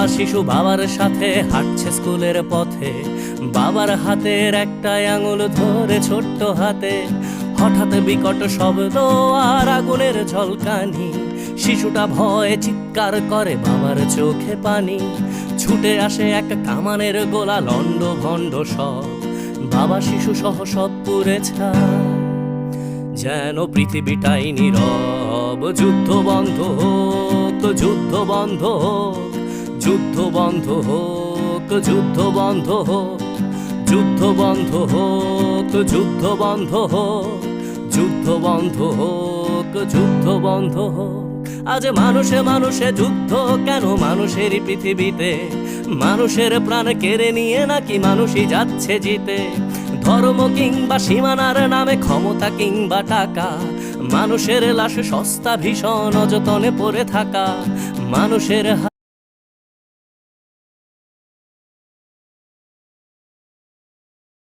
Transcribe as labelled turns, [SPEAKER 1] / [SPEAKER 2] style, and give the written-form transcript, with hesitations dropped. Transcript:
[SPEAKER 1] শিশু বাবার সাথে হাঁটছে স্কুলের পথে, বাবার হাতের একটা আঙুল ধরে ছোট্ট হাতে। হঠাৎ বিকট শব্দ আর আগুনের ঝলকানি, শিশুটা ভয়ে চিৎকার করে, বাবার চোখে পানি। ছুটে আসে এক কামানের গোলা, লন্ড ভন্ড সব, বাবা শিশু সহ সব পুড়ে ছাই। যেন পৃথিবীটাই নীরব, যুদ্ধ বন্ধ হোক, যুদ্ধ বন্ধ হোক, যুদ্ধ বন্ধ হোক, যুদ্ধ বন্ধ হোক, যুদ্ধ বন্ধ হোক, যুদ্ধ বন্ধ হোক, যুদ্ধ বন্ধ হোক, যুদ্ধ বন্ধ হোক। আজ মানুষে মানুষে যুদ্ধ কেন মানুষেরই পৃথিবীতে? মানুষের প্রাণ কেড়ে নিয়ে নাকি মানুষই যাচ্ছে জিতে? ধর্ম কিংবা সীমানার নামে, ক্ষমতা কিংবা টাকা, মানুষের লাশ সস্তা ভীষণ অযতনে পড়ে থাকা। মানুষের